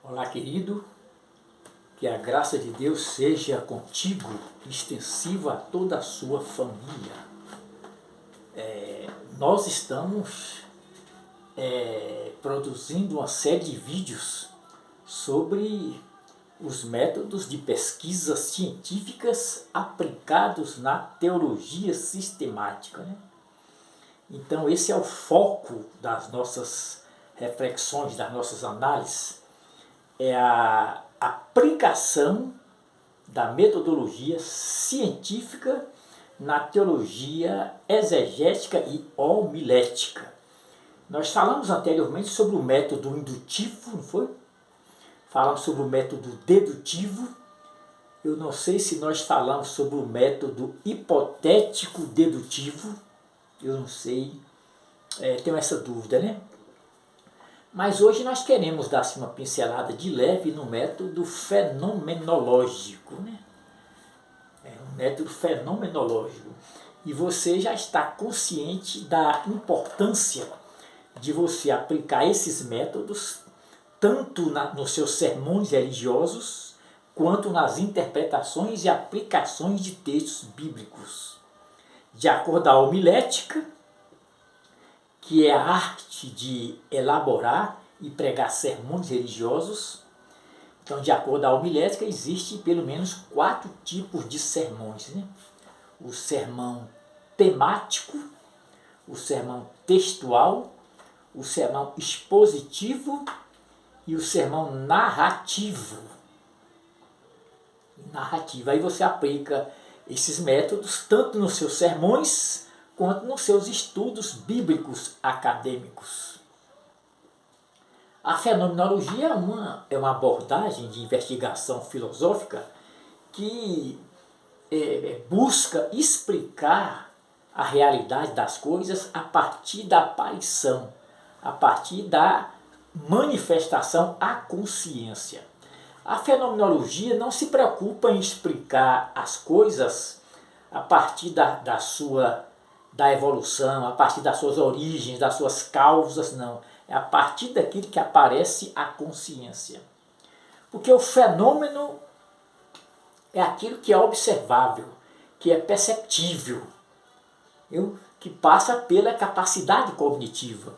Olá, querido, que a graça de Deus seja contigo, extensiva a toda a sua família. Nós estamos produzindo uma série de vídeos sobre os métodos de pesquisas científicas aplicados na teologia sistemática, né? Então esse é o foco das nossas reflexões, das nossas análises, é a aplicação da metodologia científica na teologia exegética e homilética. Nós falamos anteriormente sobre o método indutivo, não foi? Falamos sobre o método dedutivo. Eu não sei se nós falamos sobre o método hipotético dedutivo. Eu não sei, tenho essa dúvida, né? Mas hoje nós queremos dar uma pincelada de leve no método fenomenológico, né? Um método fenomenológico. E você já está consciente da importância de você aplicar esses métodos tanto nos seus sermões religiosos quanto nas interpretações e aplicações de textos bíblicos. De acordo com a homilética, que é a arte de elaborar e pregar sermões religiosos. Então, de acordo com a homilética, existe pelo menos 4 tipos de sermões, né? O sermão temático, o sermão textual, o sermão expositivo e o sermão narrativo. Aí você aplica esses métodos tanto nos seus sermões quanto nos seus estudos bíblicos acadêmicos. A fenomenologia é uma abordagem de investigação filosófica que busca explicar a realidade das coisas a partir da aparição, a partir da manifestação à consciência. A fenomenologia não se preocupa em explicar as coisas a partir da evolução, a partir das suas origens, das suas causas, não. É a partir daquilo que aparece a consciência. Porque o fenômeno é aquilo que é observável, que é perceptível, que passa pela capacidade cognitiva.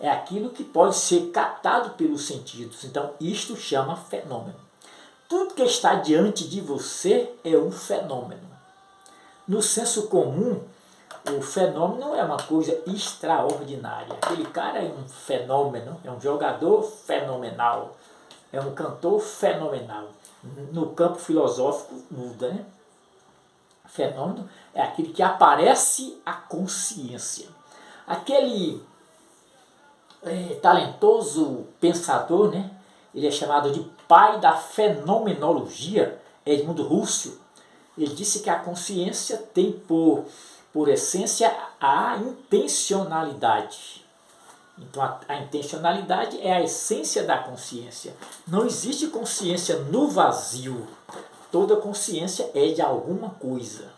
É aquilo que pode ser captado pelos sentidos. Então, isto chama fenômeno. Tudo que está diante de você é um fenômeno. No senso comum, o fenômeno é uma coisa extraordinária. Aquele cara é um fenômeno, é um jogador fenomenal, é um cantor fenomenal. No campo filosófico muda, né? Fenômeno é aquele que aparece à consciência. Aquele talentoso pensador, né? Ele é chamado de pai da fenomenologia, Edmundo Husserl. Ele disse que a consciência tem por essência a intencionalidade. Então a intencionalidade é a essência da consciência. Não existe consciência no vazio. Toda consciência é de alguma coisa.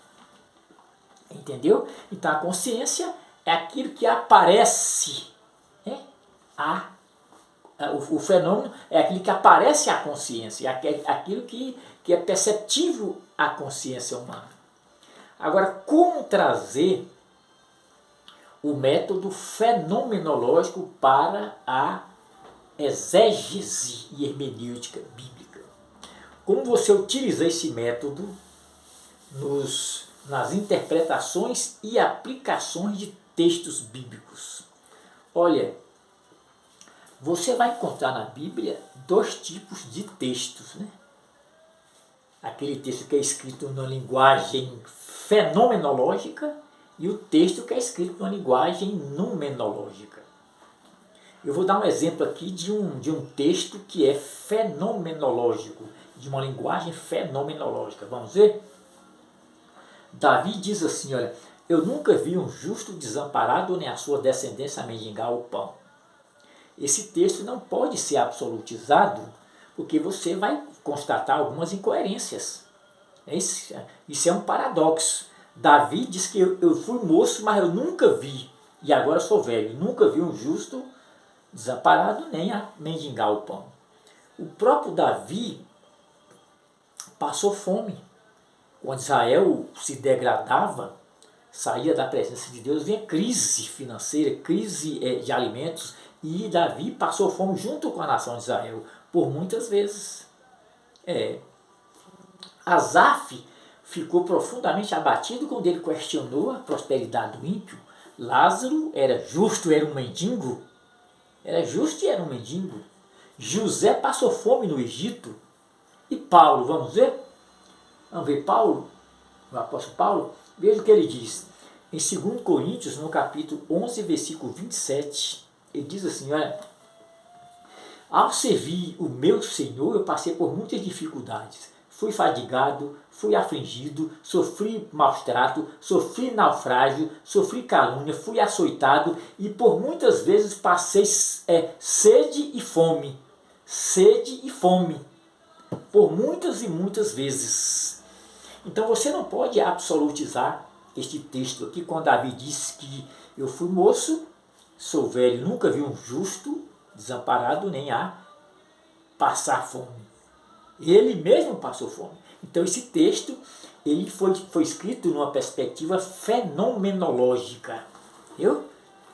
Entendeu? Então a consciência é aquilo que aparece. O fenômeno é aquilo que aparece à consciência, aquilo que é perceptível à consciência humana. Agora, como trazer o método fenomenológico para a exégese e hermenêutica bíblica? Como você utiliza esse método nas interpretações e aplicações de textos bíblicos? Olha, você vai encontrar na Bíblia 2 tipos de textos, né? Aquele texto que é escrito numa linguagem fenomenológica e o texto que é escrito numa linguagem numenológica. Eu vou dar um exemplo aqui de um texto que é fenomenológico, de uma linguagem fenomenológica. Vamos ver? Davi diz assim, olha, eu nunca vi um justo desamparado nem a sua descendência mendigar o pão. Esse texto não pode ser absolutizado, porque você vai constatar algumas incoerências. Isso é um paradoxo. Davi diz que eu fui moço, mas eu nunca vi, e agora sou velho, nunca vi um justo desamparado nem a mendigar o pão. O próprio Davi passou fome. Quando Israel se degradava, saía da presença de Deus, vinha crise financeira, crise de alimentos, e Davi passou fome junto com a nação de Israel, por muitas vezes. Asaf ficou profundamente abatido quando ele questionou a prosperidade do ímpio. Lázaro era justo, era um mendigo. Era justo e era um mendigo. José passou fome no Egito. E Paulo, vamos ver? Vamos ver Paulo, o apóstolo Paulo. Veja o que ele diz. Em 2 Coríntios, no capítulo 11, versículo 27, ele diz assim, olha, ao servir o meu Senhor, eu passei por muitas dificuldades. Fui fadigado, fui afligido, sofri maus trato, sofri naufrágio, sofri calúnia, fui açoitado e por muitas vezes passei sede e fome. Sede e fome. Por muitas e muitas vezes. Então você não pode absolutizar este texto aqui, quando Davi disse que eu fui moço, sou velho, nunca vi um justo desamparado nem a passar fome. Ele mesmo passou fome. Então esse texto ele foi escrito numa perspectiva fenomenológica. Viu?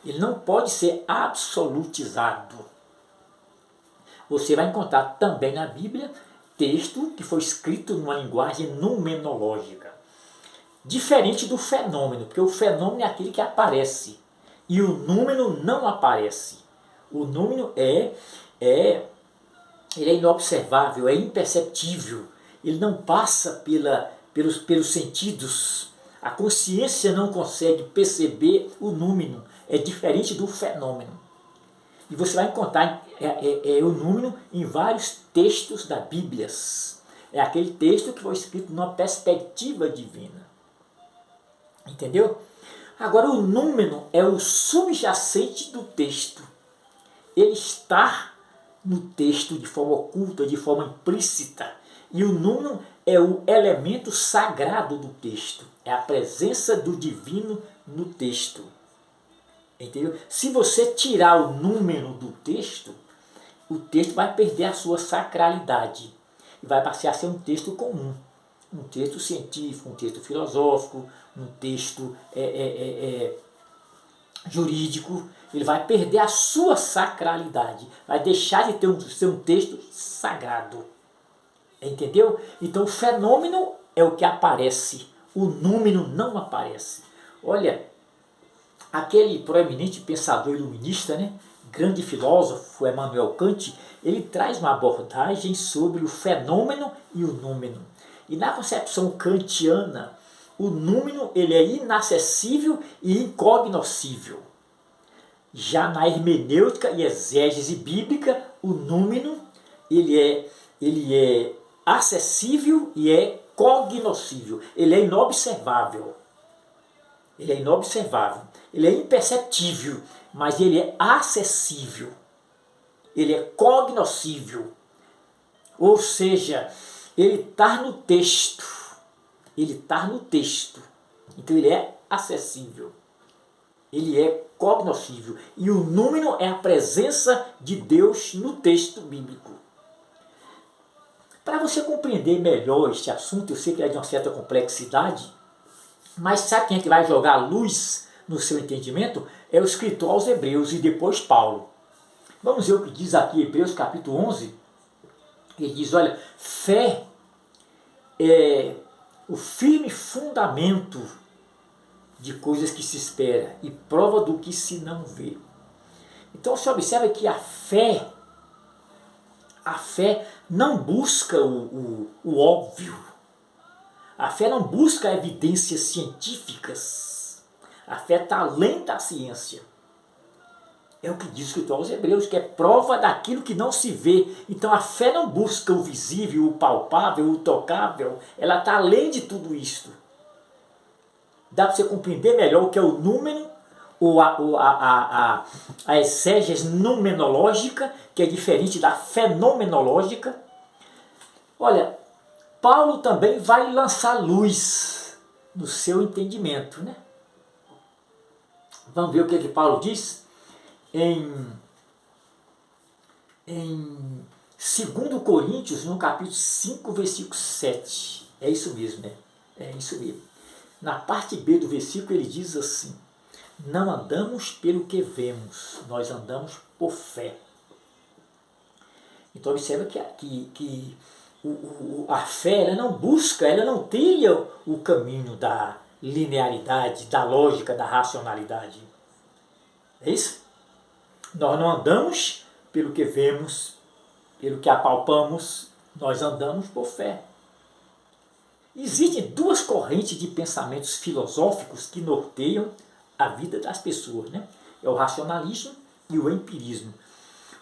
Ele não pode ser absolutizado. Você vai encontrar também na Bíblia texto que foi escrito numa linguagem numenológica. Diferente do fenômeno, porque o fenômeno é aquele que aparece e o número não aparece. O número ele é inobservável, é imperceptível, ele não passa pelos sentidos. A consciência não consegue perceber o número, é diferente do fenômeno. E você vai encontrar o número em vários textos da Bíblia. É aquele texto que foi escrito numa perspectiva divina. Entendeu? Agora o número é o subjacente do texto. Ele está no texto de forma oculta, de forma implícita. E o número é o elemento sagrado do texto. É a presença do divino no texto. Entendeu? Se você tirar o número do texto, o texto vai perder a sua sacralidade. E vai passar a ser um texto comum. Um texto científico, um texto filosófico, um texto jurídico. Ele vai perder a sua sacralidade. Vai deixar de ser um texto sagrado. Entendeu? Então o fenômeno é o que aparece. O número não aparece. Olha, aquele proeminente pensador iluminista, né, grande filósofo, Emmanuel Kant, ele traz uma abordagem sobre o fenômeno e o número. E na concepção kantiana, o número ele é inacessível e incognoscível. Já na hermenêutica e exégese bíblica, o número ele é acessível e é cognoscível. Ele é inobservável. Ele é inobservável. Ele é imperceptível, mas ele é acessível. Ele é cognoscível. Ou seja, ele está no texto. Ele está no texto. Então ele é acessível. Ele é cognoscível. E o número é a presença de Deus no texto bíblico. Para você compreender melhor este assunto, eu sei que é de uma certa complexidade, mas sabe quem é que vai jogar luz no seu entendimento? É o escritor aos Hebreus e depois Paulo. Vamos ver o que diz aqui Hebreus capítulo 11. Ele diz, olha, fé é o firme fundamento de coisas que se espera e prova do que se não vê. Então você observa que a fé não busca o óbvio. A fé não busca evidências científicas. A fé está além da ciência. É o que diz o escritor aos Hebreus, que é prova daquilo que não se vê. Então a fé não busca o visível, o palpável, o tocável. Ela está além de tudo isto. Dá para você compreender melhor o que é o número, ou a exégese numenológica, que é diferente da fenomenológica. Olha, Paulo também vai lançar luz no seu entendimento, né? Vamos ver o que Paulo diz em 2 Coríntios, no capítulo 5, versículo 7. É isso mesmo, né? É isso mesmo. Na parte B do versículo ele diz assim: não andamos pelo que vemos, nós andamos por fé. Então observa que a fé ela não busca, ela não trilha o caminho da linearidade, da lógica, da racionalidade. É isso? Nós não andamos pelo que vemos, pelo que apalpamos, nós andamos por fé. Existem duas correntes de pensamentos filosóficos que norteiam a vida das pessoas, né? É o racionalismo e o empirismo.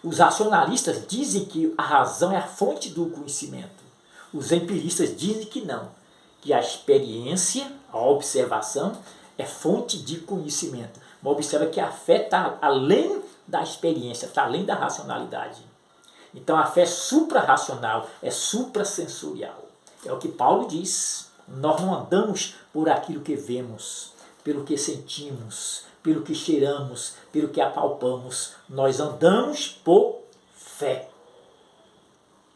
Os racionalistas dizem que a razão é a fonte do conhecimento. Os empiristas dizem que não, que a experiência, a observação, é fonte de conhecimento. Mas observa que a fé está além da experiência, está além da racionalidade. Então a fé é suprarracional, é suprassensorial. É o que Paulo diz. Nós não andamos por aquilo que vemos, pelo que sentimos, pelo que cheiramos, pelo que apalpamos. Nós andamos por fé.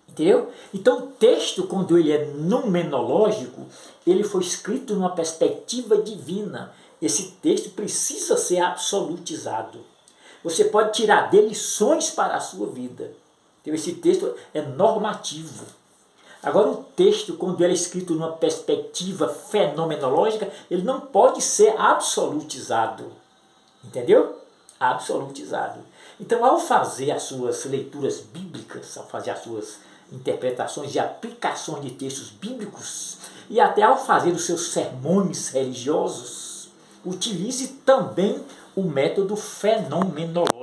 Entendeu? Então o texto, quando ele é numenológico, ele foi escrito numa perspectiva divina. Esse texto precisa ser absolutizado. Você pode tirar dele lições para a sua vida. Então esse texto é normativo. Agora o texto, quando ele é escrito numa perspectiva fenomenológica, ele não pode ser absolutizado. Entendeu? Absolutizado. Então, ao fazer as suas leituras bíblicas, ao fazer as suas interpretações e aplicações de textos bíblicos, e até ao fazer os seus sermões religiosos, utilize também o método fenomenológico.